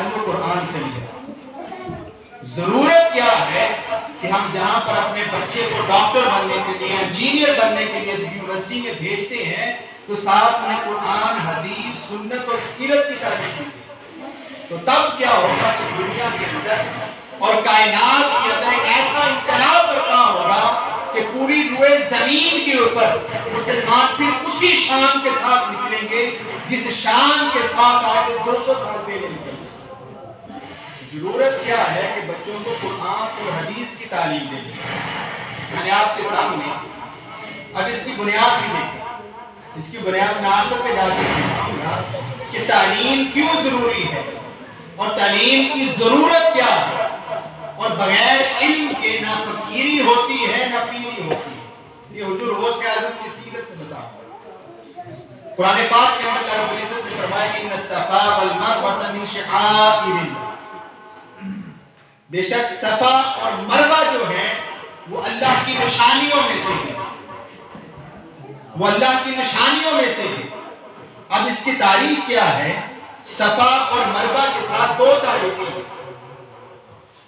تعلق قرآن سے نہیں ہے۔ ضرورت کیا ہے کہ ہم جہاں پر اپنے بچے کو ڈاکٹر بننے کے لیے انجینئر بننے کے لیے یونیورسٹی میں بھیجتے ہیں تو ساتھ انہیں قرآن، حدیث، سنت اور سیرت کی تعلیم دی ہے۔ تو تب کیا ہوگا اس دنیا کے اندر اور کائنات کے اندر ایک ایسا انقلاب برپا ہوگا کہ پوری روئے زمین کے اوپر مسلمان پھر اسی شان کے ساتھ نکلیں گے جس شان کے ساتھ آج سے 200 سال پہلے نکلے۔ ضرورت کیا ہے کہ بچوں کو قرآن اور حدیث کی تعلیم دیں۔ میں نے آپ کے سامنے اب اس کی بنیاد بھی دیکھی، اس کی بنیاد میں آخر پہ جا کے سمجھاؤں گا کہ تعلیم کیوں ضروری ہے اور تعلیم کی ضرورت کیا ہے، اور بغیر علم کے نہ فقیری ہوتی ہے نہ پیری ہوتی ہے۔ یہ حضور غوث اعظم کی سیرت سے بتا قرآن پاک کے اندر اللہ رب العزت نے فرمایا کہ ان الصفا والمروہ من شعائر اللہ، بے شک صفا اور مروہ جو ہیں وہ اللہ کی نشانیوں میں سے ہیں، وہ اللہ کی نشانیوں میں سے ہیں۔ اب اس کی تاریخ کیا ہے؟ صفا اور مروہ کے ساتھ دو تاریخیں ہیں،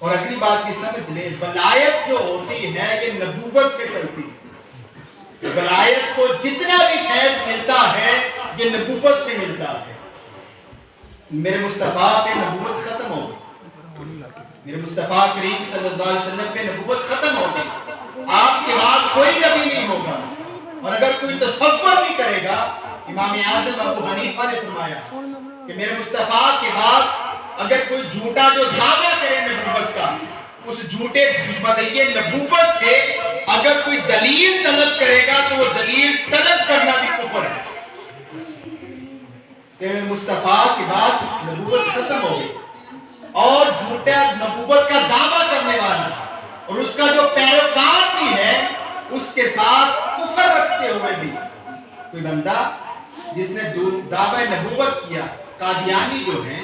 اور اگلی بات بھی سمجھ لیں، ولایت جو ہوتی ہے یہ نبوت سے چلتی ہے۔ ولایت کو جتنا بھی فیض ملتا ہے یہ نبوت سے ملتا ہے۔ میرے مصطفیٰ پہ نبوت ختم ہو گئی، میرے مصطفیٰ کریم صلی اللہ علیہ وسلم پہ نبوت ختم ہو گئی، آپ کے بعد کوئی نبی نہیں ہوگا۔ اور اگر کوئی تصور بھی کرے گا، امام اعظم ابو حنیفہ نے فرمایا کہ میرے مصطفیٰ کے بعد اگر کوئی جھوٹا جو دعویٰ کرے نبوت کا، اس جھوٹے مدعی نبوت سے اگر کوئی دلیل طلب کرے گا تو وہ دلیل طلب کرنا بھی کفر ہے کہ میرے مصطفیٰ کے بعد نبوت ختم ہو گئی، اور جھوٹا نبوت کا دعویٰ کرنے والا اور اس کا جو پیروکار بھی ہے اس کے ساتھ کفر رکھتے ہوئے بھی کوئی بندہ جس نے دعویٰ نبوت کیا، قادیانی جو ہیں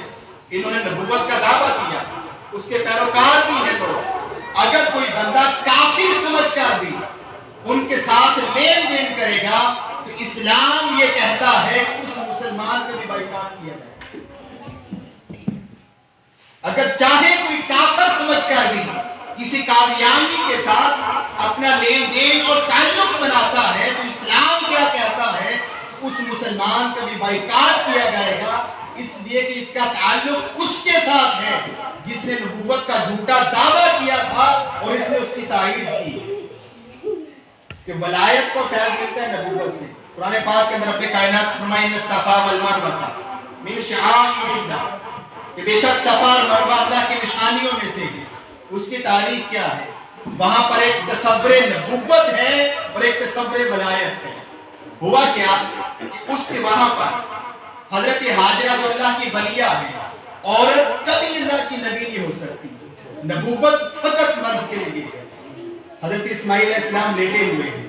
انہوں نے نبوت کا دعویٰ کیا، اس کے پیروکار بھی ہیں لوگ، اگر کوئی بندہ کافر سمجھ کر بھی ان کے ساتھ لین دین کرے گا تو اسلام یہ کہتا ہے کہ اس مسلمان کا بھی بائیکاٹ کیا جائے۔ اگر چاہے کوئی کافر سمجھ کر بھی کسی قادیانی کے ساتھ اپنا لین دین اور تعلق بناتا ہے تو اسلام کیا کہتا ہے؟ اس مسلمان کا بھی بائیکاٹ کیا جائے گا، اس لیے کہ اس کا تعلق اس کے ساتھ ہے جس نے نبوت کا جھوٹا دعویٰ کیا تھا اور اس نے اس کی تائید کی کہ ولایت کو فیض ملتا ہے نبوت سے۔ قرآن پاک کے اندر رب کائنات فرمائے ان الصفا والمروہ من شعائر اللہ، کہ بے شک صفا اور مروہ اللہ کی نشانیوں میں سے ہے۔ اس کی تاریخ کیا ہے؟ وہاں پر ایک تصور نبوت ہے اور ایک تصور ولایت ہے۔ ہوا کیا کہ اس کے وہاں پر حضرت حاجرہ جو اللہ کی ولیہ ہے، عورت کبھی اللہ کی نبی نہیں ہو سکتی، نبوت فقط مرد کے لیے ہے۔ حضرت اسماعیل علیہ السلام لیٹے ہوئے ہیں،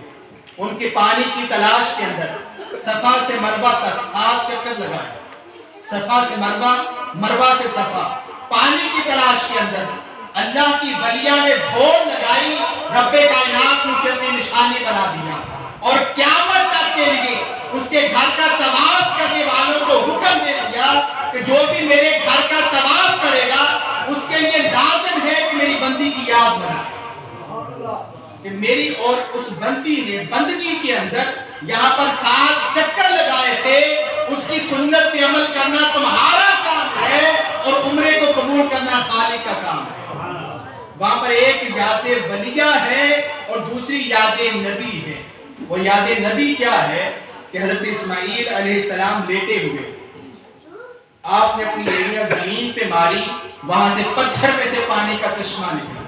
ان کے پانی کی تلاش کے اندر صفا سے مروہ تک 7 چکر لگائے، صفا سے مروہ، مروہ سے صفا، پانی کی تلاش کے اندر اللہ کی ولیہ نے دوڑ لگائی، رب کائنات نے اسے اپنی نشانی بنا دیا، اور قیامت تک کے لیے اس کے گھر کا طواف کرنے والوں کو حکم دے دیا کہ جو بھی میرے گھر کا طواف کرے گا اس کے لیے لازم ہے کہ میری بندی کی یاد بنائے، کہ میری اور اس بندی نے بندگی کے اندر یہاں پر 7 چکر لگائے تھے، اس کی سنت پہ عمل کرنا تمہارا کام ہے اور عمرے کو قبول کرنا خالق کا کام ہے۔ وہاں پر ایک یاد ولیہ ہے اور دوسری یاد نبی ہے۔ وہ یاد نبی کیا ہے کہ حضرت اسماعیل علیہ السلام لیٹے ہوئے، آپ نے اپنی ایڑیاں زمین پہ ماری، وہاں سے پتھر میں سے پانی کا چشمہ نکلا۔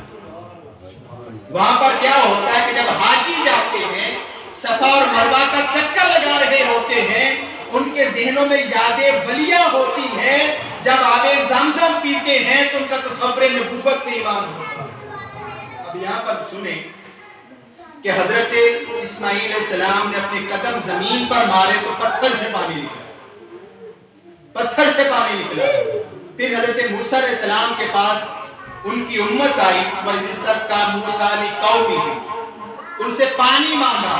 وہاں پر کیا ہوتا ہے کہ جب حاجی جاتے ہیں، صفا اور مروہ کا چکر لگا رہے ہوتے ہیں، ان کے ذہنوں میں یاد ولیہ ہوتی ہے، جب آب زمزم پیتے ہیں تو ان کا تصور نبوت پہ ایمان ہوتا ہے۔ اب یہاں پر سنیں کہ حضرت اسماعیل علیہ السلام نے اپنے قدم زمین پر مارے تو پتھر سے پانی نکلا، پتھر سے پانی نکلا۔ پھر حضرت موسیٰ علیہ السلام کے پاس ان کی امت آئی، وَإِذِ اسْتَسْقَىٰ مُوسَىٰ لِقَوْمِهِ، ان سے پانی مانگا،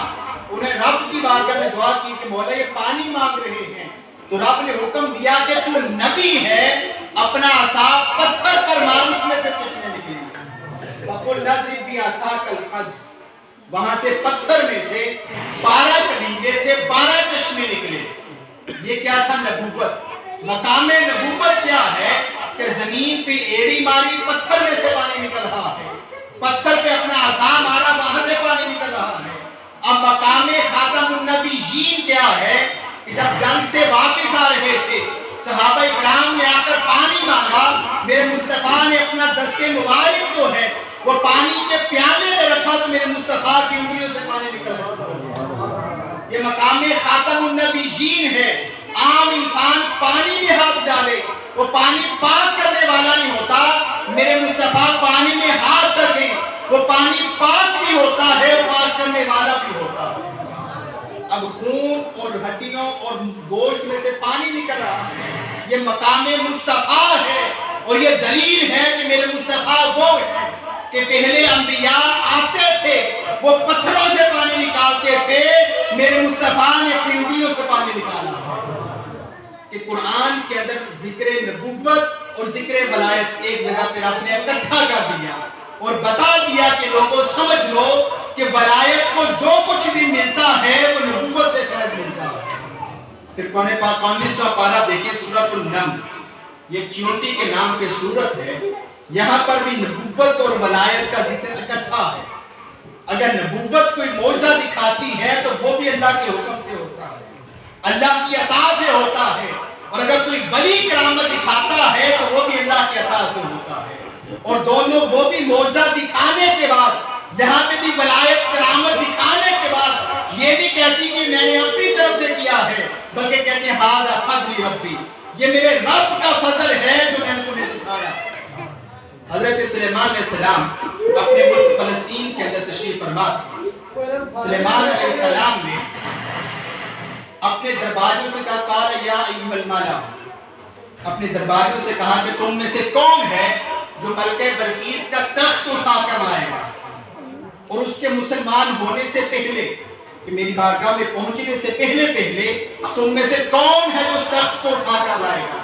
انہیں رب کی بارگاہ میں دعا کی کہ مولا یہ پانی مانگ رہے ہیں، تو رب نے حکم دیا کہ تو نبی ہے، اپنا عصا پتھر پر مار، اس میں سے چشمے نکلیں گے۔ وَقُلْ نَضْرِبْ بِعَصَاكَ الْحَجَرَ، وہاں سے پتھر میں سے 12 کلیلے تھے، 12 چشمے نکلے۔ یہ کیا تھا؟ نبوت۔ مقام نبوت کیا ہے کہ زمین پہ ایڑی ماری، پتھر میں سے پانی نکل رہا ہے، پتھر پہ اپنا عصا مارا، وہاں سے پانی نکل رہا ہے۔ اب مقام خاتم النبیین کیا ہے کہ جب جنگ سے واپس آ رہے تھے، صحابہ کرام نے آ کر پانی مانگا، میرے مصطفیٰ نے اپنا دست مبارک جو ہے وہ پانی کے پیالے میں رکھا تو میرے مصطفیٰ کی انگلیوں سے پانی نکل رہا۔ یہ مقام خاتم النبیین ہے۔ عام انسان پانی میں ہاتھ ڈالے وہ پانی پاک کرنے والا نہیں ہوتا، میرے مصطفیٰ پانی میں ہاتھ رکھیں وہ پانی پاک بھی ہوتا ہے، پاک کرنے والا بھی ہوتا ہے۔ اب خون اور ہڈیوں اور گوشت میں سے پانی نکل رہا ہے، یہ مقام مصطفیٰ ہے، اور یہ دلیل ہے کہ میرے مصطفیٰ وہ ہے کہ پہلے انبیاء آتے تھے وہ پتھروں سے پانی نکالتے تھے، میرے مصطفیٰ نے اپنی انگلیوں سے پانی نکالا۔ کہ قرآن کے اندر ذکر نبوت اور ذکر ولایت ایک جگہ پر آپ نے اکٹھا کر دیا اور بتا دیا کہ لوگوں سمجھ لو کہ ولایت کو جو کچھ بھی ملتا ہے وہ نبوت سے فیض ملتا ہے۔ پھر قرآن پاک 19واں پارہ دیکھیں، سورۃ النمل، یہ چیونٹی کے نام پہ سورت ہے، یہاں پر بھی نبوت اور ولایت کا ذکر اکٹھا ہے۔ اگر نبوت کوئی معجزہ دکھاتی ہے تو وہ بھی اللہ کے حکم سے ہوتا ہے، اللہ کی عطا سے ہوتا ہے، اور اگر کوئی ولی کرامت دکھاتا ہے تو وہ بھی اللہ کی عطا سے ہوتا ہے، اور دونوں وہ بھی معجزہ دکھانے کے بعد، یہاں پہ بھی ولایت کرامت دکھانے کے بعد یہ نہیں کہتی کہ میں نے اپنی طرف سے کیا ہے، بلکہ کہتے ہیں ھذا فضل ربی، یہ میرے رب کا فضل ہے جو میں نے تمہیں دکھایا۔ حضرت سلیمان علیہ السلام اپنے ملک فلسطین کے اندر تشریف فرما تھے۔ سلیمان علیہ السلام نے اپنے درباریوں سے کہا، قال یا ایھا الملا، اپنے درباریوں سے کہا کہ تم میں سے کون ہے جو ملکہ بلقیس کا تخت اٹھا کر لائے گا، اور اس کے مسلمان ہونے سے پہلے، کہ میری بارگاہ میں پہنچنے سے پہلے تم میں سے کون ہے جو اس تخت کو اٹھا کر لائے گا۔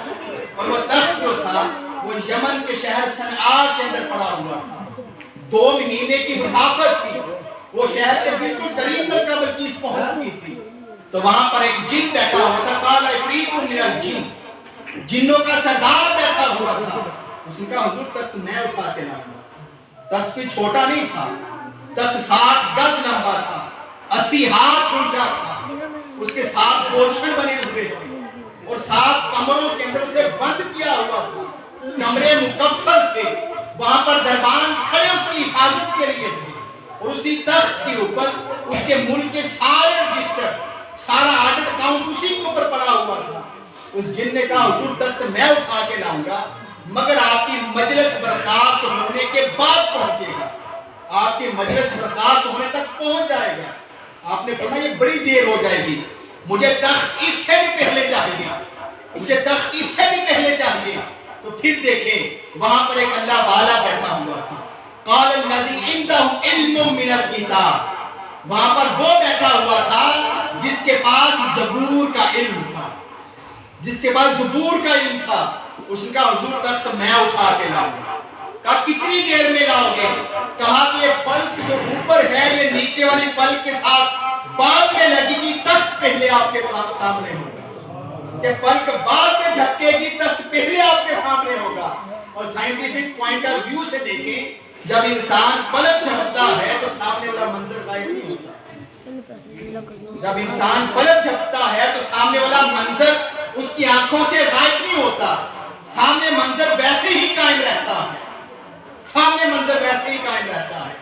اور وہ تخت جو تھا وہ یمن کے شہر صنعاء کے اندر پڑا ہوا تھا، 2 مہینے کی مسافت تھی، وہ شہر کے بالکل قریب ملکہ بلقیس پہنچ چکی تھی، تو وہاں پر ایک جن بیٹھا ہوا تھا، قال عفریت من الجن، جنوں کا سردار بیٹھا ہوا تھا۔ اس نے کہا حضور تخت میں اٹھا کے لاؤں گا۔ تخت کوئی چھوٹا نہیں تھا، تخت 60 گز لمبا تھا، 80 ہاتھ اونچا تھا، اس کے 7 پورشن بنے ہوئے تھے، اور 7 کمروں کے اندر اسے بند کیا ہوا تھا، کمرے مکفل تھے، وہاں پر دربان کھڑے اس کی حفاظت کے لیے تھے، اور اسی تخت کے اوپر اس کے ملک کے سارے رجسٹر، سارا آڈٹ کاؤنٹ اسی کے اوپر پڑا ہوا تھا۔ اس جن نے کہا حضور تخت میں اٹھا کے لاؤں گا، مگر آپ کی مجلس برخاست ہونے کے بعد پہنچے گا، آپ کی مجلس برخاست ہونے تک پہنچ جائے گا۔ آپ نے فرمایا یہ بڑی دیر ہو جائے گی، مجھے تخت اس سے بھی پہلے چاہیے، مجھے تخت اس سے بھی پہلے چاہیے۔ تو پھر دیکھیں وہاں پر ایک اللہ والا بیٹھا ہوا تھا، قال الذی عنده علم من الکتاب، وہاں پر وہ بیٹھا ہوا تھا جس کے پاس زبور کا علم تھا، جس کے پاس زبور کا علم تھا۔ اس نے کہا حضور تخت میں اٹھا کے لاؤں گا۔ کہا کتنی دیر میں لاؤ گے؟ کہا کہ یہ پلک جو اوپر ہے یہ نیچے والی پلک کے ساتھ بعد میں لگے گی، تخت پہلے آپ کے سامنے ہوگا، کہ پلک بعد میں جھٹکے گی، تخت پہلے آپ کے سامنے ہوگا۔ اور سائنٹیفک پوائنٹ آف ویو سے دیکھیں، جب انسان پلک جھپکتا ہے تو سامنے والا منظر غائب نہیں ہوتا، جب انسان پلک جھپکتا ہے تو سامنے والا منظر اس کی آنکھوں سے غائب نہیں ہوتا، سامنے منظر ویسے ہی قائم رہتا ہے، سامنے منظر ویسے ہی قائم رہتا ہے۔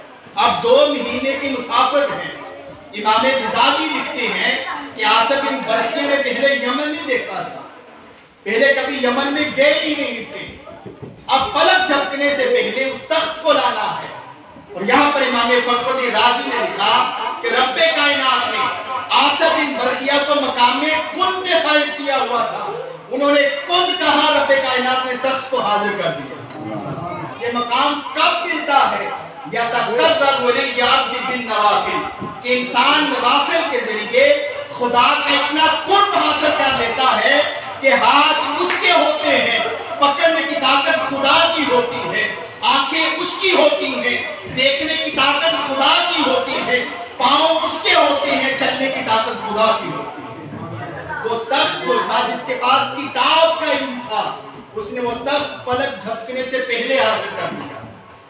اب 2 مہینے کی مسافت ہے۔ امام بزاوی لکھتے ہیں کہ عاصم بن برقیہ نے پہلے یمن نہیں دیکھا تھا، پہلے کبھی یمن میں گئے ہی نہیں تھے، اب پلک جھپکنے سے پہلے اس تخت کو لانا ہے۔ اور یہاں پر امام فخر الدین رازی نے لکھا کہ رب کائنات نے عاصم بن برقیہ کو مقام کن میں فائز کیا ہوا تھا، انہوں نے کن کہا، رب کائنات نے تخت کو حاضر کر دیا۔ یہ مقام کب ملتا ہے؟ یتقرب الی عبد بالنوافل، کہ انسان نوافل کے ذریعے خدا کا اتنا قرب حاصل کر لیتا ہے کہ ہاتھ اس کے ہوتے ہیں، پکڑ میں کتاب ہوتی ہے، آنکھیں اس کی ہوتی ہیں، دیکھنے کی طاقت خدا کی ہوتی ہے، پاؤں اس کے ہوتے ہیں، چلنے کی طاقت خدا کی ہوتی ہے۔ وہ تخت وہ تھا جس کے پاس کتاب کا علم تھا، اس نے وہ تخت پلک جھپکنے سے پہلے حاصل کر دیا۔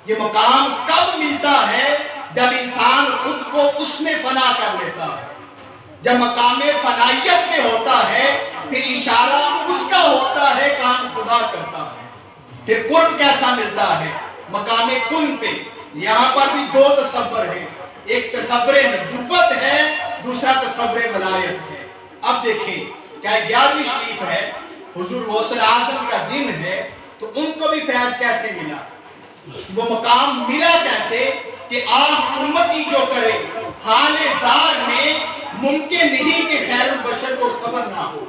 یہ مقام کب ملتا ہے؟ جب انسان خود کو اس میں فنا کر لیتا ہے، جب مقام فنائیت میں ہوتا ہے، پھر اشارہ اس کا ہوتا ہے، کام خدا کرتا ہے۔ پھر قرب کیسا ملتا ہے؟ مقام کن پہ یہاں پر بھی دو تصور ہیں، ایک تصور نبوت ہے، دوسرا تصور ولایت ہے۔ اب دیکھیں کیا 11ویں شریف ہے، حضور غوث اعظم کا دن ہے، تو ان کو بھی فیض کیسے ملا؟ وہ مقام ملا کیسے کہ آہ امتی جو کرے حال زار میں ممکن نہیں کہ خیر البشر کو خبر نہ ہو۔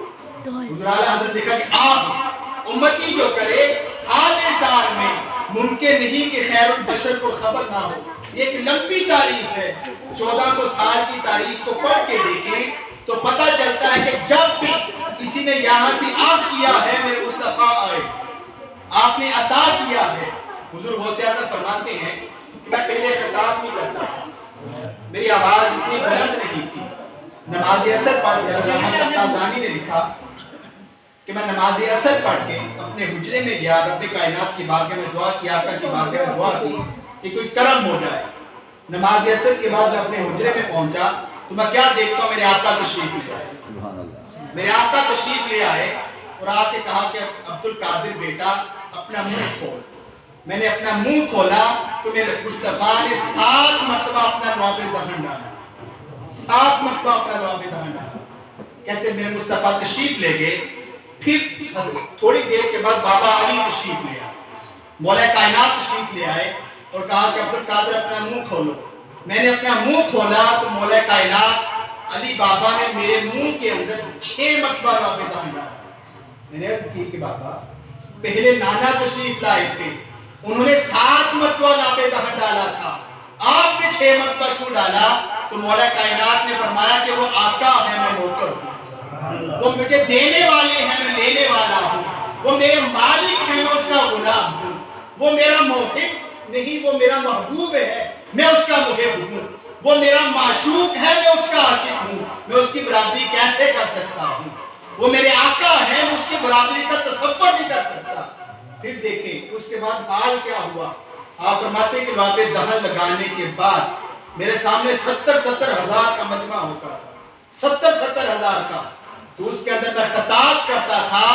حضور اعلیٰ حضرت دیکھا کہ آہ امتی جو کرے حال زار میں ممکن نہیں کہ خیر البشر کو خبر نہ ہو۔ ایک لمبی تاریخ ہے، 1400 سال کی تاریخ کو پڑھ کے دیکھیں تو پتہ چلتا ہے کہ جب بھی کسی نے یہاں سے آگ کیا ہے، میرے مصطفیٰ آئے، آپ نے عطا کیا ہے۔ حضور غوث اعظم فرماتے ہیں کہ میں پہلے خطاب نہیں کرتا تھا، میری آواز اتنی بلند نہیں تھی، نماز عصر پڑھ کے علامہ تفتازانی نے لکھا کہ میں نماز عصر پڑھ کے اپنے حجرے میں گیا، رب کائنات کی بارگاہ میں دعا کی، آقا کی بارگاہ میں دعا کی کہ کوئی کرم ہو جائے۔ نماز عصر کے بعد میں اپنے حجرے میں پہنچا تو میں کیا دیکھتا ہوں؟ میرے آقا تشریف لے آئے، میرے آقا تشریف لے آئے اور آ کے کہا کہ عبد القادر بیٹا اپنا منہ کھول۔ میں نے اپنا منہ کھولا تو میرے مصطفیٰ نے 7 مرتبہ اپنا لعاب دہن ڈالا، 7 مرتبہ اپنا لعاب دہن ڈالا۔ کہتے میرے مصطفیٰ تشریف لے گئے، پھر تھوڑی دیر کے بعد بابا علی تشریف لے آئے، مولا کائنات تشریف لے آئے اور کہا کہ عبد القادر اپنا منہ کھولو۔ میں نے اپنا منہ کھولا تو مولا کائنات علی بابا نے میرے منہ کے اندر 6 مرتبہ لعاب دہن ڈالا۔ میں نے عرض کی کہ بابا پہلے نانا تشریف لائے تھے، انہوں نے 7 مرتبہ لعاب دہن ڈالا تھا، آپ نے 6 مرتبہ کیوں ڈالا؟ تو مولا کائنات نے فرمایا کہ وہ آقا ہے، میں نوکر ہوں، وہ مجھے دینے والے ہیں، میں لینے والا ہوں، وہ میرے مالک ہیں، میں اس کا غلام ہوں، وہ میرا محب نہیں، وہ میرا محبوب ہے، میں اس کا محب ہوں، وہ میرا معشوق ہے، میں اس کا عاشق ہوں، میں اس کی برابری کیسے کر سکتا ہوں؟ وہ میرے آقا ہے، میں اس کی برابری کا تصور نہیں کر سکتا۔ پھر دیکھیں اس کے بعد حال کیا ہوا۔ آپ فرماتے ہیں کہ لعاب دہن لگانے کے بعد میرے سامنے 70 ہزار کا مجمع ہوتا تھا، 70 ہزار کا، تو اس کے اندر میں خطاب کرتا تھا،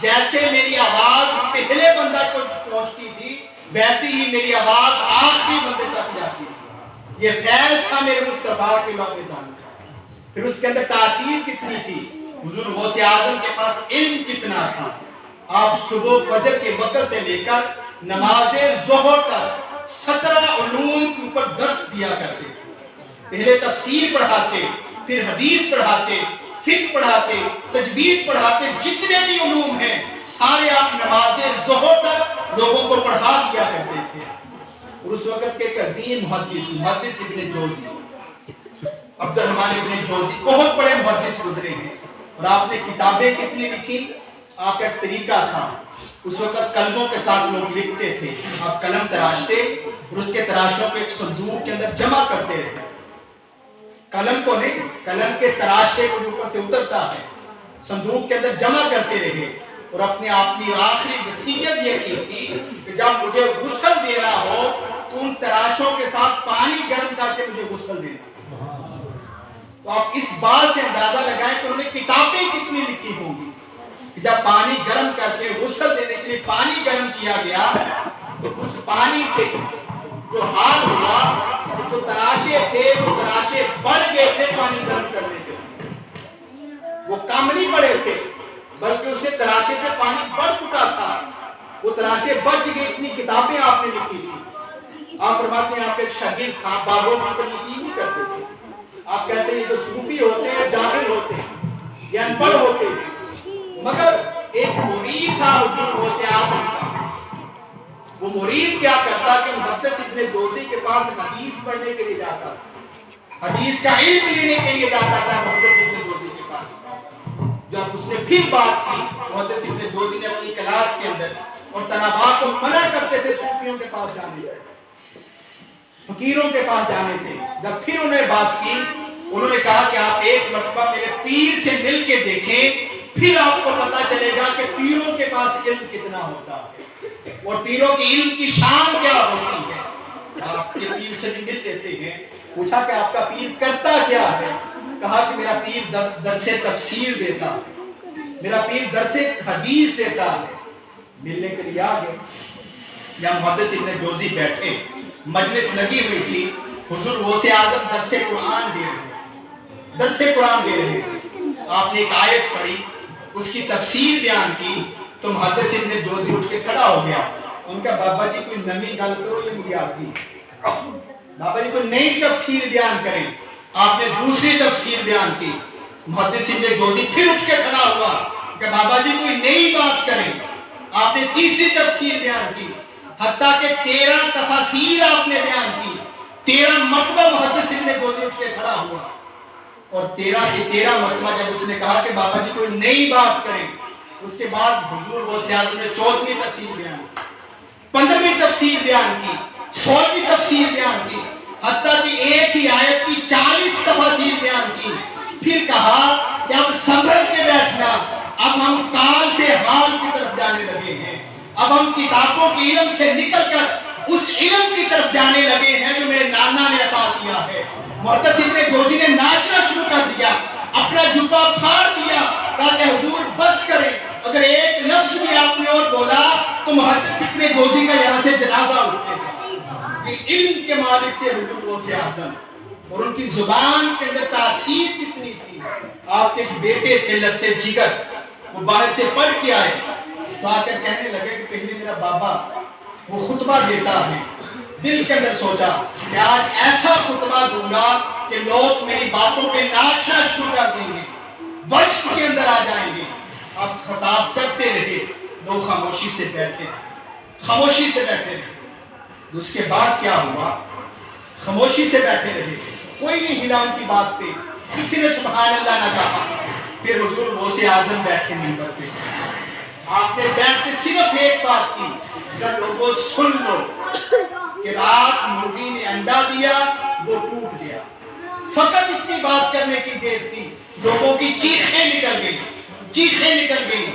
جیسے میری آواز پہلے بندہ کو پہنچتی تھی ویسی ہی میری آواز آخری بندے تک جاتی تھی۔ یہ فیض تھا میرے مصطفیٰ کے لعاب دہن کا۔ پھر اس کے اندر تاثیر کتنی تھی، حضور غوث اعظم کے پاس علم کتنا تھا۔ آپ صبح فجر کے وقت سے لے کر نماز ظہر تک 17 علوم کے اوپر درس دیا کرتے تھے۔ پہلے تفسیر پڑھاتے، پھر حدیث پڑھاتے، فقہ پڑھاتے، تجوید پڑھاتے، جتنے بھی علوم ہیں سارے آپ نماز ظہر تک لوگوں کو پڑھا دیا کرتے تھے۔ اور اس وقت کے ایک عظیم محدث ابن جوزی، عبد الرحمن ابن جوزی بہت بڑے محدث گزرے ہیں، اور آپ نے کتابیں کتنی لکھی۔ آپ کا ایک طریقہ تھا، اس وقت قلموں کے ساتھ لوگ لکھتے تھے، آپ قلم تراشتے اور اس کے تراشوں کو ایک صندوق کے اندر جمع کرتے رہے، قلم کو نہیں، قلم کے تراشے کو جو اوپر سے اترتا ہے صندوق کے اندر جمع کرتے رہے، اور اپنی آخری وصیت یہ کی تھی کہ جب مجھے غسل دینا ہو تو ان تراشوں کے ساتھ پانی گرم کر کے مجھے غسل دینا۔ تو آپ اس بات سے اندازہ لگائیں کہ انہوں نے کتابیں کتنی لکھی ہوں گی کہ جب پانی گرم کر کے غسل دینے کے لیے پانی گرم کیا گیا تو اس پانی سے جو حال ہوا، جو تراشے تھے وہ تراشے بڑھ گئے تھے پانی گرم کرنے سے، وہ کم نہیں پڑے تھے بلکہ اس سے تراشے سے پانی بڑھ چکا تھا، وہ تراشے بچ گئے۔ اتنی کتابیں آپ نے لکھی تھی۔ آپ فرماتے ہیں آپ ایک شاگرد تھا، باغوں پر یقین نہیں کرتے تھے، آپ کہتے ہیں جو صوفی ہوتے ہیں جاہل ہوتے ہیں، یہ ان پڑھ ہوتے ہیں، مگر ایک مرید تھا حضور غوث اعظم کا۔ وہ مرید کیا کرتا کہ محدث ابن جوزی کے پاس حدیث پڑھنے کے لیے جاتا تھا، حدیث کا علم لینے کے لیے جاتا تھا محدث ابن جوزی کے پاس۔ جب اس نے پھر بات کی محدث ابن جوزی نے اپنی کلاس کے اندر اور طلباء کو منع کرتے تھے صوفیوں کے پاس جانے سے، فقیروں کے پاس جانے سے۔ جب پھر انہوں نے بات کی، انہوں نے کہا کہ آپ ایک مرتبہ میرے پیر سے مل کے دیکھیں، پھر آپ کو پتا چلے گا کہ پیروں کے پاس علم کتنا ہوتا ہے اور پیروں کے علم کی شان کیا ہوتی ہے۔ آپ کے پیر سے بھی مل لیتے ہیں۔ پوچھا کہ آپ کا پیر کرتا کیا ہے؟ کہا کہ میرا پیر درس تفسیر دیتا ہے، میرا پیر درس حدیث دیتا ہے۔ ملنے کے لیے آگے یا محدث ابن جوزی بیٹھے، مجلس لگی ہوئی تھی، حضور غوث اعظم درس قرآن دے رہے، درس قرآن دے رہے۔ آپ نے ایک آیت پڑھی، اس کی تفسیر بیان کی، تو محدث ابن جوزی اٹھ کے کھڑا ہو گیا۔ ان کا بابا جی کوئی نئی گل کرو، یہ مجھے آتی ہے، بابا جی کوئی نئی تفسیر بیان کریں۔ آپ نے دوسری تفسیر بیان کی، محدث ابن جوزی پھر اٹھ کے کھڑا ہوا کہ بابا جی کوئی نئی بات کریں۔ آپ نے تیسری تفسیر بیان کی، حتیٰ کہ 13 تفاسیر آپ نے بیان کی۔ 13 مرتبہ محدث ابن جوزی اٹھ کے کھڑا ہوا، اور 13 مرتبہ جب اس نے کہا کہ بابا جی کوئی نئی بات کریں، اس کے بعد حضور غوث اعظم نے 14ویں تفسیر بیان کی، 15ویں تفسیر بیان کی، 16ویں تفسیر بیان کی، حتیٰ کہ ایک ہی آیت کی 40 تفاسیر بیان کی۔ پھر کہا کہ اب سنبھل کے بیٹھنا، اب ہم کال سے حال کی طرف جانے لگے ہیں، اب ہم کتابوں کے علم سے نکل کر اس علم کی طرف جانے لگے ہیں جو میرے نانا نے عطا کیا ہے۔ محدث ابن جوزی نے ناچنا شروع کر دیا، اپنا جبہ پھاڑ دیا، کہا کہ حضور بس کریں، اگر ایک لفظ بھی آپ نے اور بولا تو محدث ابن جوزی کا یہاں سے جنازہ اٹھے گا۔ یہ علم کے مالک تھے حضور غوث اعظم، اور ان کی زبان کے اندر تاثیر کتنی تھی۔ آپ کے ایک بیٹے تھے لفتے جگر، وہ باہر سے پڑھ کے آئے تو آ کر کہنے لگے کہ پہلے میرا بابا وہ خطبہ دیتا ہے، دل کے اندر سوچا کہ آج ایسا خطبہ دوں گا کہ لوگ میری باتوں پہ ناچنا شروع کر دیں گے، وجد کے اندر آ جائیں گے۔ آپ خطاب کرتے رہے، لوگ خاموشی سے بیٹھے، خاموشی سے بیٹھے رہے۔ اس کے بعد کیا ہوا؟ خاموشی سے بیٹھے رہے، کوئی نہیں ہلا ان کی بات پہ، کسی نے سبحان اللہ نہ کہا۔ پھر حضور غوث اعظم بیٹھے منبر پہ، آپ نے بیٹھ کے صرف ایک بات کی، جب لوگوں سن لو کہ رات مرغی نے انڈا دیا وہ ٹوٹ گیا، فقط اتنی بات کرنے کی دیر تھی، لوگوں کی چیخیں نکل گئی، چیخیں نکل گئی۔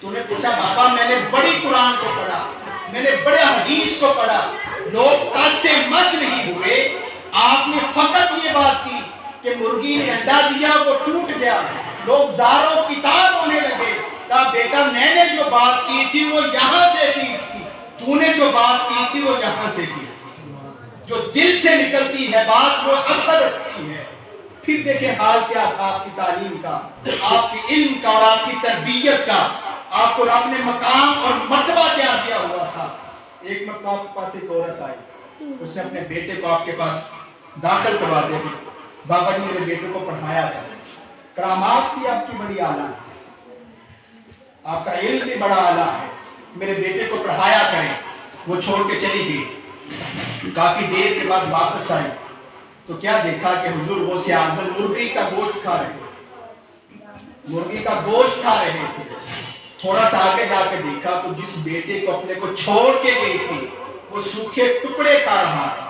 تو نے پوچھا بابا میں نے بڑی قرآن کو پڑھا، میں نے بڑے حدیث کو پڑھا، لوگ آج سے مس نہیں ہوئے، آپ نے فقط یہ بات کی کہ مرغی نے انڈا دیا وہ ٹوٹ گیا، لوگ زاروں کتاب ہونے لگے۔ کہا بیٹا میں نے جو بات کی تھی وہ یہاں سے کی تھی، تو نے جو بات کی تھی وہ یہاں سے کی، جو دل سے نکلتی ہے بات وہ اثر رکھتی ہے۔ پھر دیکھیں حال کیا تھا آپ کی تعلیم کا، آپ کے علم کا اور آپ کی تربیت کا، آپ کو رب نے مقام اور مرتبہ کیا دیا ہوا تھا۔ ایک مرتبہ آپ کے پاس ایک عورت آئی، اس نے اپنے بیٹے کو آپ کے پاس داخل کروا دیا کہ بابا جی میرے بیٹے کو پڑھایا کریں، کرامات بھی آپ کی بڑی اعلیٰ ہے، آپ کا علم بھی بڑا اعلیٰ ہے، میرے بیٹے کو پڑھایا کریں۔ وہ چھوڑ کے چلی گئی، کافی دیر کے بعد واپس آئی تو کیا دیکھا کہ حضور غوث اعظم مرغی کا گوشت کھا رہے تھے، مرغی کا گوشت کھا رہے تھے۔ تھوڑا سا آگے جا کے دیکھا تو جس بیٹے کو اپنے کو چھوڑ کے گئی تھی وہ سوکھے ٹکڑے کھا رہا تھا۔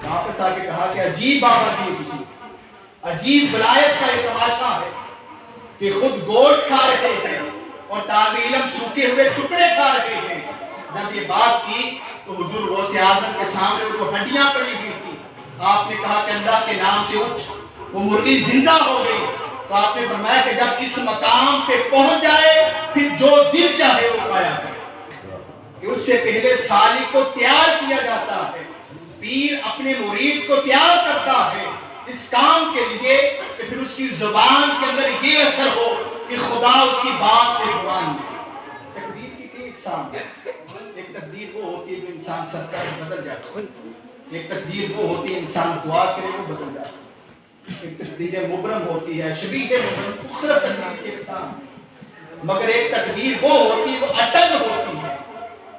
واپس آ کے کہا کہ عجیب بابا جی تسی، عجیب ولایت کا یہ تماشا ہے کہ خود گوشت کھا رہے تھے اور طالب علم سوکھے ہوئے ٹکڑے کھا رہے تھے۔ جب یہ بات کی تو حضور غوث اعظم کے سامنے وہ ہڈیاں پڑی ہوئی تھی، آپ نے کہا کہ اللہ کے نام سے اٹھ، وہ مرغی زندہ ہو گئی۔ تو آپ نے فرمایا کہ جب اس مقام پہ پہنچ جائے پھر جو دل چاہے وہ کھایا کرے، کہ اس سے پہلے سالک کو تیار کیا جاتا ہے، پیر اپنے مرید کو تیار کرتا ہے اس کام کے لیے کہ پھر اس کی زبان کے اندر یہ اثر ہو کہ خدا اس کی بات پہ گمان دے۔ تقدیر کی کئی اقسام ہے، ایک تقدیر وہ ہوتی ہے جو انسان صدقہ سے بدل جاتا ہے، ایک تقدیر وہ ہوتی ہے انسان دعا کرے وہ بدل جاتا ہے، ایک تقدیر مبرم ہوتی ہے، شبیہ مبرم، مختلف تقدیر کی اقسام، مگر ایک تقدیر وہ ہوتی ہے وہ اٹل ہوتی ہے،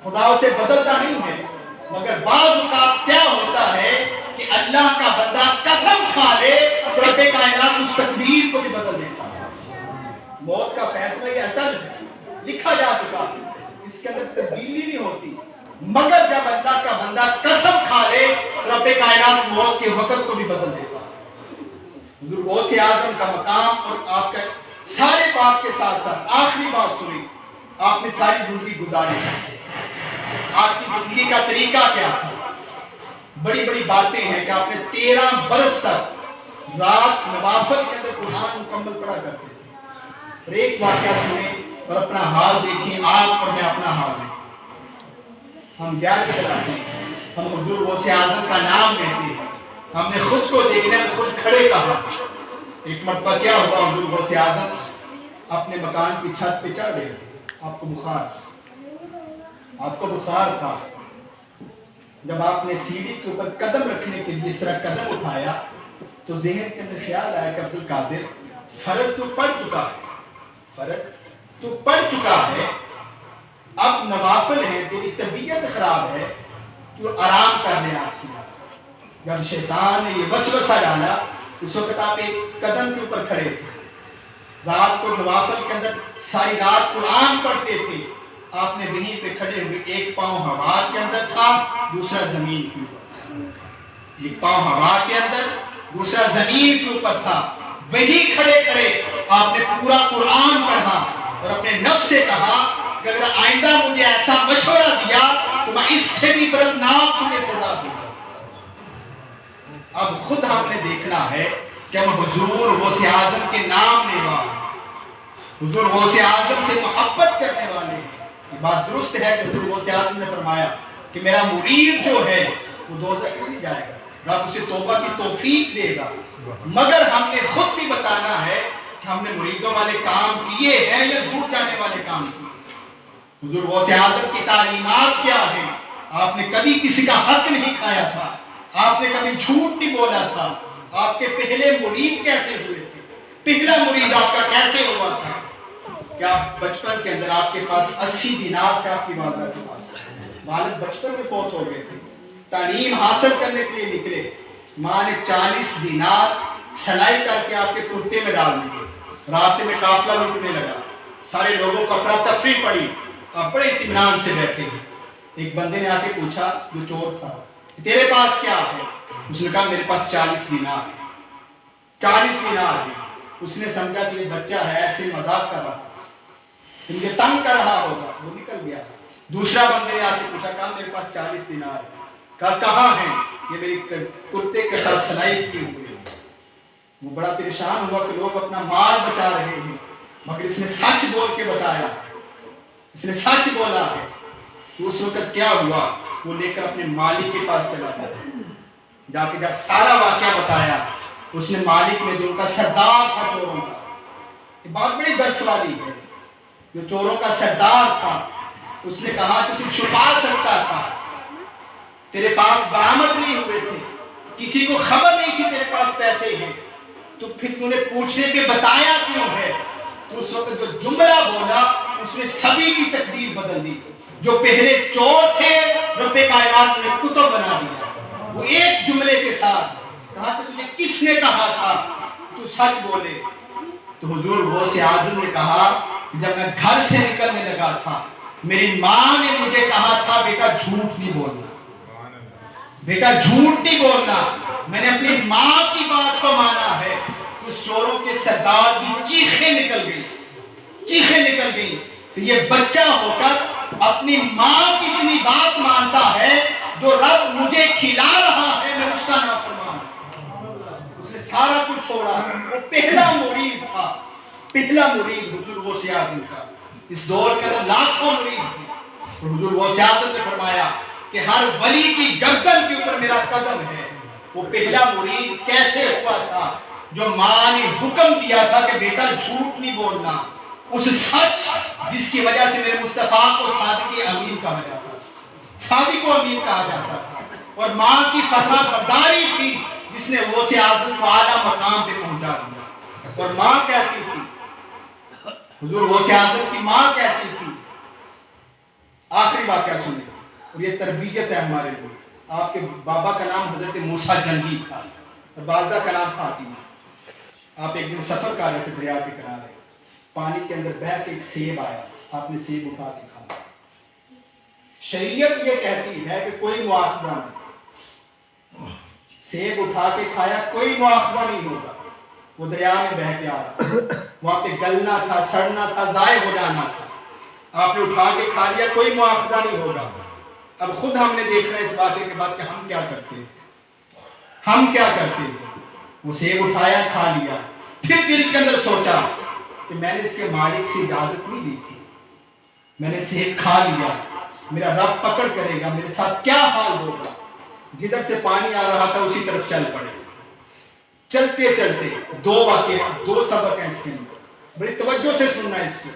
خدا اسے بدلتا نہیں ہے۔ مگر بعض اوقات کیا ہوتا ہے کہ اللہ کا بندہ قسم کھا لے تو رب کائنات اس تقدیر کو بھی بدل دیتا ہے۔ موت کا فیصلہ یہ اٹل ہے، لکھا جا چکا ہے، اس کے اندر تبدیلی نہیں ہوتی، مگر جب اللہ کا بندہ قسم کھا لے رب کائنات موت کے وقت کو بھی بدل دیتا ہے۔ حضور غوث اعظم کا مقام اور آپ کا سارے بات کے ساتھ ساتھ آخری بات سنی، آپ نے ساری زندگی گزاری کیسے، آپ کی زندگی کا طریقہ کیا تھا؟ بڑی بڑی باتیں ہیں کہ آپ نے 13 برس تک رات نوافل کے اندر قرآن مکمل پڑھا کرتے تھے۔ اور ایک واقعہ سنیں اور اپنا حال دیکھیں، آپ اور میں اپنا حال دیکھیں۔ ہم یاد کراتے ہیں، ہم حضور غوث اعظم کا نام لیتے ہیں، ہم نے خود کو دیکھنا ہے، خود کھڑے کہا۔ ایک مرتبہ کیا ہوا، حضور غوث اعظم اپنے مکان کی چھت پہ چڑھ گئے، آپ کو بخار تھا۔ جب آپ نے سیڑھی کے اوپر قدم رکھنے کے لیے اس طرح قدم اٹھایا تو ذہن کے اندر خیال آیا کہ عبدالقادر فرض تو پڑھ چکا ہے، اب نوافل ہیں، تیری طبیعت خراب ہے، تو آرام کر لے آج کی رات۔ جب شیطان نے یہ وسوسہ ڈالا، اس وقت آپ ایک قدم کے اوپر کھڑے تھے، رات کو نوافل کے اندر ساری رات قرآن پڑھتے تھے، آپ نے وہیں پہ کھڑے ہوئے، ایک پاؤں ہوا کے اندر تھا، دوسرا زمین کے اوپر تھا، ایک پاؤں ہوا کے اندر، دوسرا زمین کے اوپر تھا، وہی کھڑے کھڑے آپ نے پورا قرآن پڑھا اور اپنے نفس سے کہا کہ اگر آئندہ مجھے ایسا مشورہ دیا تو میں اس سے بھی بردناک تجھے سزا دوں گا۔ اب خود ہم نے دیکھنا ہے کہ ہم حضور غوث اعظم کے نام لیوا، حضور غوث اعظم سے محبت کرنے والے ہیں۔ یہ بات درست ہے کہ حضور غوث اعظم نے فرمایا کہ میرا مرید جو ہے وہ دوزخ میں نہیں جائے گا، رب اسے توبہ کی توفیق دے گا، مگر ہم نے خود بھی بتانا ہے کہ ہم نے مریدوں والے کام کیے ہیں یا دور جانے والے کام کیے۔ حضور غوث اعظم کی تعلیمات کیا ہیں؟ آپ نے کبھی کسی کا حق نہیں کھایا تھا، آپ نے کبھی جھوٹ نہیں بولا تھا۔ آپ کے پہلے مرید کیسے ہوئے تھے؟ پہلا مرید آپ کا کیسے ہوا تھا؟ کیا بچپن کے اندر آپ کے پاس 80 دینار تھے؟ آپ کی والدہ کے پاس والد بچپن میں فوت ہو گئے تھے، تعلیم حاصل کرنے کے لیے نکلے، ماں نے 40 دینار سلائی کر کے آپ کے کرتے میں ڈال دیے، راستے میں قافلہ لوٹنے لگا، سارے لوگوں کو افراتفری پڑی، آپ بڑے اطمینان سے بیٹھے ہیں۔ ایک بندے نے آ کے پوچھا جو چور تھا، تیرے پاس کیا ہے؟ اس نے کہا میرے پاس 40 دینار ہے، 40 دینار ہے۔ اس نے سمجھا کہ یہ بچہ ہے، ایسے مذاق کر رہا، یہ تنگ کر رہا ہوگا، وہ نکل گیا۔ دوسرا بندے نے آ کے پوچھا، کہا میرے پاس 40 دینار ہے، کہا کہاں ہیں؟ یہ میری کرتے کے ساتھ سلائی کی ہوئی ہے۔ وہ بڑا پریشان ہوا کہ لوگ اپنا مال بچا رہے ہیں، مگر اس نے سچ بول کے بتایا، اس نے سچ بولا ہے۔ تو اس وقت کیا ہوا، وہ لے کر اپنے مالک کے پاس چلا گیا، جا کے جب سارا واقعہ بتایا، اس نے مالک نے جو ان کا سردار تھا چوروں کا، یہ بہت بڑی درس والی ہے، جو چوروں کا سردار تھا، اس نے کہا کہ تو چھپا سکتا تھا، تیرے پاس برآمد نہیں ہوئے تھے، کسی کو خبر نہیں تھی تیرے پاس پیسے ہیں، تو پھر تو نے پوچھنے کے بتایا کیوں ہے؟ تو اس وقت جو جملہ بولا، اس نے سبھی کی تقدیر بدل دی۔ جو پہلے چور تھے، رب کائنات نے کتب بنا دیا۔ وہ ایک جملے کے ساتھ کہا کہ تجھے کس نے کہا تھا تو سچ بولے؟ تو حضور غوث اعظم نے کہا جب میں گھر سے نکلنے لگا تھا، میری ماں نے مجھے کہا تھا بیٹا جھوٹ نہیں بولنا، بیٹا جھوٹ نہیں بولنا۔ میں نے اپنی ماں کی بات کو مانا ہے۔ اس چوروں کے سردار کی چیخیں نکل گئی کہ یہ بچہ ہو کر اپنی ماں کی اتنی بات مانتا ہے، جو رب مجھے کھلا رہا ہے میں اس کا نافرمان ہوں۔ اس نے سارا کچھ چھوڑا، وہ پہلا مرید تھا، پہلا مرید حضور غوث اعظم کا۔ اس دور کے اندر لاکھوں مرید تھے، حضور غوث اعظم نے فرمایا کہ ہر ولی کی گردن کے اوپر میرا قدم ہے۔ وہ پہلا مرید کیسے ہوا تھا؟ جو ماں نے حکم دیا تھا کہ بیٹا جھوٹ نہیں بولنا، اس سچ جس کی وجہ سے میرے مصطفیٰ کو صادق امین کہا جاتا تھا، صادق امین کہا جاتا تھا، اور ماں کی فرما برداری تھی جس نے غوث اعظم کو اعلیٰ مقام پہ پہنچا دیا۔ اور ماں کیسی تھی؟ حضور غوث اعظم کی ماں کیسی تھی؟ آخری واقعہ سنیں، اور یہ تربیت ہے ہمارے لیے۔ آپ کے بابا کا نام حضرت موسیٰ جنگی تھا اور والدہ کا نام فاطمہ۔ آپ ایک دن سفر کر رہے تھے دریا کے کنارے، پانی کے اندر بہہ کے ایک سیب آیا، آپ نے سیب اٹھا کے کھایا، شریعت یہ کہتی ہے کہ کوئی مواخذہ نہیں، سیب اٹھا کے کھایا کوئی مواخذہ نہیں ہوگا، وہ دریا میں بہہ کے آ رہا، وہاں پہ گلنا تھا، سڑنا تھا، ضائع ہو جانا تھا، آپ نے اٹھا کے کھا لیا کوئی مواخذہ نہیں ہوگا۔ اب خود ہم نے دیکھنا ہے اس واقعے کے بعد کہ ہم کیا کرتے ہیں، ہم کیا کرتے ہیں۔ وہ سیب اٹھایا کھا لیا، پھر دل کے اندر سوچا کہ میں نے اس کے مالک سے اجازت نہیں لی تھی، میں نے سیب کھا لیا، میرا رب پکڑ کرے گا، میرے ساتھ کیا حال ہوگا۔ جدھر سے پانی آ رہا تھا اسی طرف چل پڑے۔ چلتے چلتے دو واقعے، دو سبق ہیں اس کے اندر، بڑی توجہ سے سننا ہے اس کو،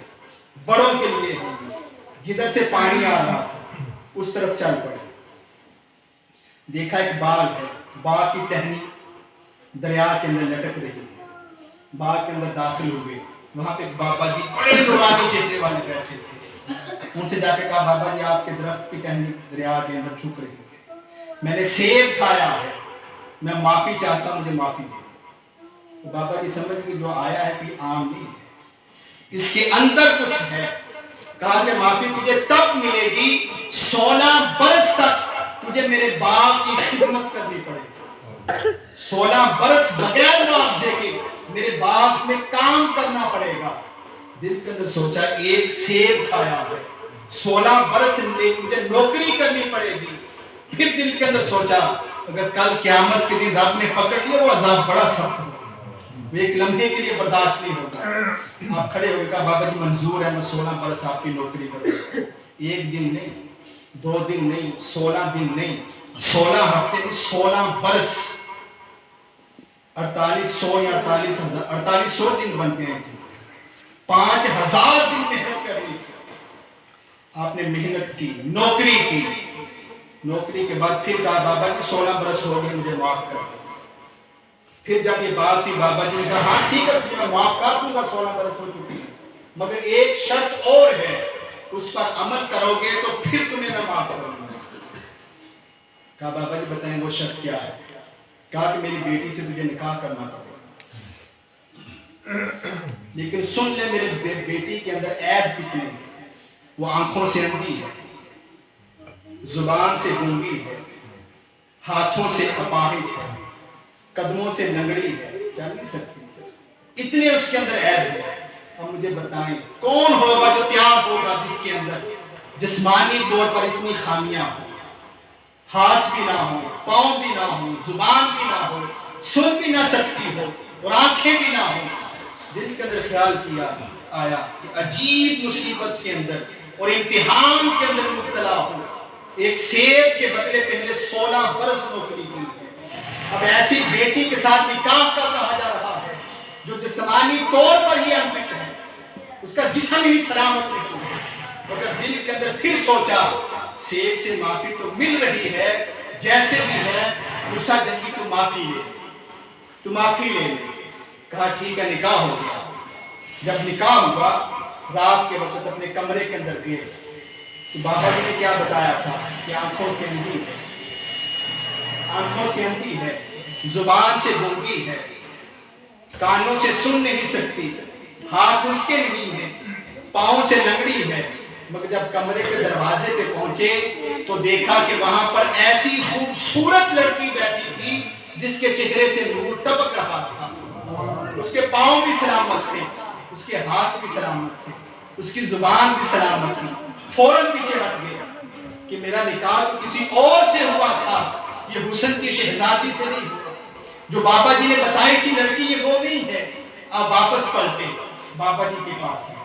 بڑوں کے لیے ہے۔ جدھر سے پانی آ رہا تھا اس طرف چل پڑے، دیکھا ایک باغ ہے، باغ کی ٹہنی دریا کے اندر لٹک رہی ہے، باغ کے اندر داخل ہوئے، وہاں پہ بابا جی بڑے نورانی چہرے والے بیٹھے تھے، ان سے جا کے کہا بابا جی آپ کے درخت کی ٹہنی دریا کے اندر جھک رہی ہے، میں نے سیب کھایا ہے، میں معافی چاہتا ہوں، مجھے معافی دے۔ تو بابا جی سمجھ کہ جو آیا ہے کوئی عام نہیں ہے، اس کے اندر کچھ ہے۔ کہا کہ معافی تجھے تب ملے گی 16 برس تک تجھے میرے باغ کی خدمت کرنی پڑے گی، 16 برس بغیر معاوضے کے میرے باغ میں کام کرنا پڑے گا۔ دل کے اندر سوچا ایک سیب کھایا ہے، 16 برس مجھے نوکری کرنی پڑے گی۔ پھر دل کے اندر سوچا اگر کل قیامت کے دن رب نے پکڑ لیا وہ عذاب بڑا سخت ہوگا، وہ ایک لمحے کے لیے برداشت نہیں ہوگا۔ آپ کھڑے ہو کہا بابا جی منظور ہے، میں 16 برس آپ کی نوکری کروں، ایک دن نہیں، 2 دن نہیں، 16 دن نہیں، 16 ہفتے نہیں، 16 برس، 4800 یا 4800 دن بن گئے تھے، 5000 دن محنت کرنی تھی۔ آپ نے محنت کی، نوکری کی، نوکری کے بعد پھر کہا بابا جی 16 برس ہو گئے مجھے معاف کر دیں۔ پھر جب یہ بات تھی بابا جی نے کہا ہاں ٹھیک ہے میں معاف کر دوں گا، 16 برس ہو چکی ہے، مگر ایک شرط اور ہے، اس پر عمل کرو گے تو پھر تمہیں میں معاف کروں گا۔ کہا بابا جی بتائیں وہ شرط کیا ہے؟ کہا کہ میری بیٹی سے تجھے نکاح کرنا پڑے گا، لیکن سن لے میرے بیٹی کے اندر عیب کتنے ہیں، وہ آنکھوں سے اندھی ہے، زبان سے گونگی ہے، ہاتھوں سے اپاہج ہے، قدموں سے لنگڑی ہے، چل نہیں سکتی، اتنے اس کے اندر عیب ہے۔ اب مجھے بتائیں کون ہوگا جو تیار ہوگا جس کے اندر جسمانی طور پر اتنی خامیاں ہوں، ہاتھ بھی نہ ہو، پاؤں بھی نہ ہو، زبان بھی نہ ہو، سن بھی نہ سکتی ہو اور آنکھیں بھی نہ ہو۔ دل کے اندر خیال کیا آیا کہ عجیب مصیبت کے اندر اور امتحان کے اندر مبتلا ہو، ایک سیب کے بدلے پہلے 16 برس نوکری کی ہے، اب ایسی بیٹی کے ساتھ نکاح کا کہا جا رہا ہے جو جسمانی طور پر ہی انفٹ ہے، اس کا جسم ہی سلامت نہیں ہے، مگر دل کے اندر پھر سوچا سیب سے معافی تو مل رہی ہے، جیسے بھی ہے موسیٰ جنگی تو معافی لے، تو معافی لے لے۔ کہا ٹھیک ہے نکاح ہو گیا۔ جب نکاح ہوا رات کے وقت اپنے کمرے کے اندر گئے تو بابا جی نے کیا بتایا تھا کہ آنکھوں سے اندھی ہے، آنکھوں سے اندھی ہے، زبان سے گونگی ہے، کانوں سے سن نہیں سکتی، ہاتھ اس کے نہیں ہے، پاؤں سے لنگڑی ہے، مگر جب کمرے کے دروازے پہ پہنچے تو دیکھا کہ وہاں پر ایسی خوبصورت لڑکی بیٹھی تھی جس کے چہرے سے نور ٹپک رہا تھا، اس کے پاؤں بھی سلامت تھے، اس کے ہاتھ بھی سلامت تھے، اس کی زبان بھی سلامت تھی۔ فوراً پیچھے ہٹ گیا کہ میرا نکاح تو کسی اور سے ہوا تھا، یہ حسن کی شہزادی سے نہیں ہوا، جو بابا جی نے بتائی تھی لڑکی یہ وہ نہیں ہے۔ آپ واپس پلٹے بابا جی کے پاس ہیں،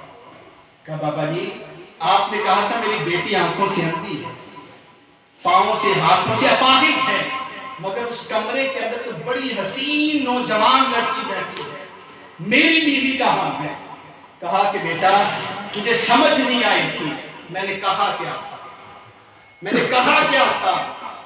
کہا بابا جی آپ نے کہا تھا میری بیٹی آنکھوں سے اندھی ہے، پاؤں سے ہاتھوں سے اپاہج ہے، مگر اس کمرے کے اندر تو بڑی حسین نوجوان لڑکی بیٹھی ہے، میری بیوی کا حال ہے۔ کہا کہ بیٹا تجھے سمجھ نہیں آئی تھی، میں نے کہا کیا تھا، میں نے کہا کیا تھا،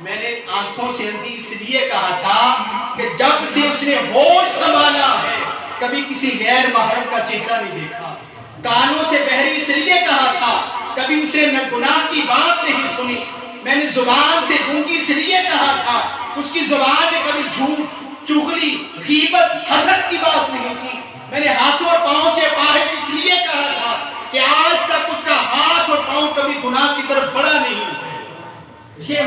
میں نے آنکھوں سے اندھی اس لیے کہا تھا کہ جب سے اس نے ہوش سنبھالا ہے کبھی کسی غیر محرم کا چہرہ نہیں دیکھا، کانوں سے بہری اس لیے کہا تھا کبھی اس نے گناہ کی بات نہیں سنی، میں نے زبان سے گونگی اس لیے کہا تھا اس کی زبان میں کبھی جھوٹ، چغلی، غیبت، حسد کی بات نہیں کی، میں نے ہاتھوں اور پاؤں سے اپاہج اس لیے کہا تھا کہ آج تک اس کا ہاتھ اور پاؤں کبھی گناہ کی طرف بڑھا نہیں ہے۔ یہ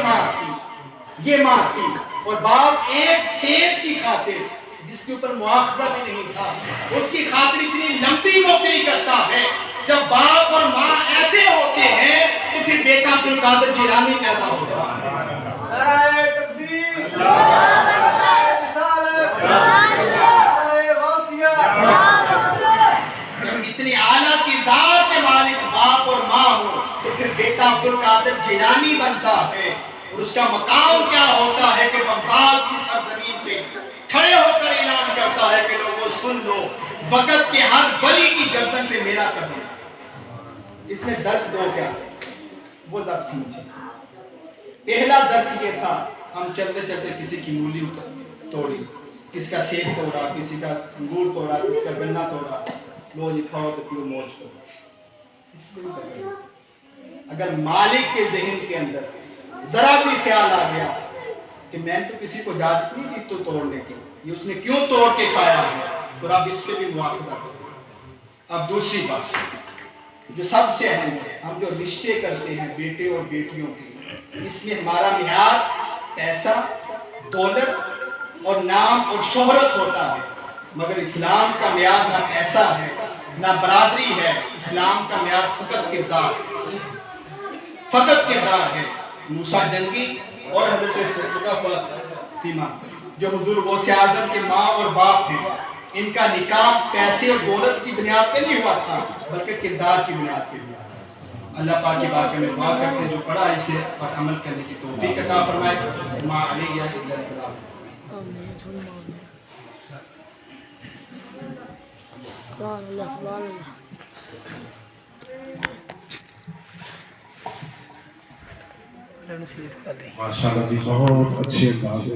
ماں تھی اور باپ ایک سیب کی خاطر جس کے اوپر مواخذہ بھی نہیں تھا اس کی خاطر اتنی لمبی نوکری کرتا ہے. جب باپ اور ماں ایسے ہوتے ہیں تو پھر بیٹا عبد القادر جیلانی پیدا ہوتا ہے. نعرہ تکبیر، نعرہ رسالت، نعرہ غوثیہ. جب اتنی اعلیٰ کردار کے مالک باپ اور ماں ہو تو پھر بیٹا عبد القادر جیلانی بنتا ہے. اور اس کا مقام کیا ہوتا ہے کہ بغداد کی سرزمین پہ کھڑے ہو کر اعلان کرتا ہے کہ لوگوں سن لو، وقت کے ہر ولی کی گردن پہ میرا قدم. اس میں درس دو کیا وہ اب سمجھیں. پہلا درس یہ تھا ہم چلتے چلتے کسی کی مولی توڑی، کس کا سیب توڑا، کسی کا انگور توڑا، کس کا گنا توڑا، لو جی کھاؤ تو پیو موج کرو. اس میں اگر مالک کے ذہن کے اندر ذرا بھی خیال آ گیا کہ میں تو کسی کو اجازت نہیں دی تو توڑنے کی، یہ اس نے کیوں توڑ کے کھایا ہے، تو رب اس کے بھی مواخذہ کرے. اب دوسری بات جو سب سے اہم ہے، ہم جو رشتے کرتے ہیں بیٹے اور بیٹیوں کے، اس میں ہمارا معیار پیسہ، دولت اور نام اور شہرت ہوتا ہے. مگر اسلام کا معیار نہ پیسہ ہے نہ برادری ہے. اسلام کا معیار فقط کردار ہے. موسیٰ جنگی اور حضرت سیدہ فاطمہ جو حضور غوث اعظم کے ماں اور باپ تھے، ان کا نکاح پیسے اور دولت کی بنیاد پہ نہیں ہوا تھا بلکہ کردار کی بنیاد پہ ہوا. اللہ پاک کی بات میں دعا کرتے ہیں جو پڑھا اسے پر عمل کرنے کی توفیق عطا فرمائے. ما علیہ الا البلاغ. ماشاءاللہ جی بہت اچھے انداز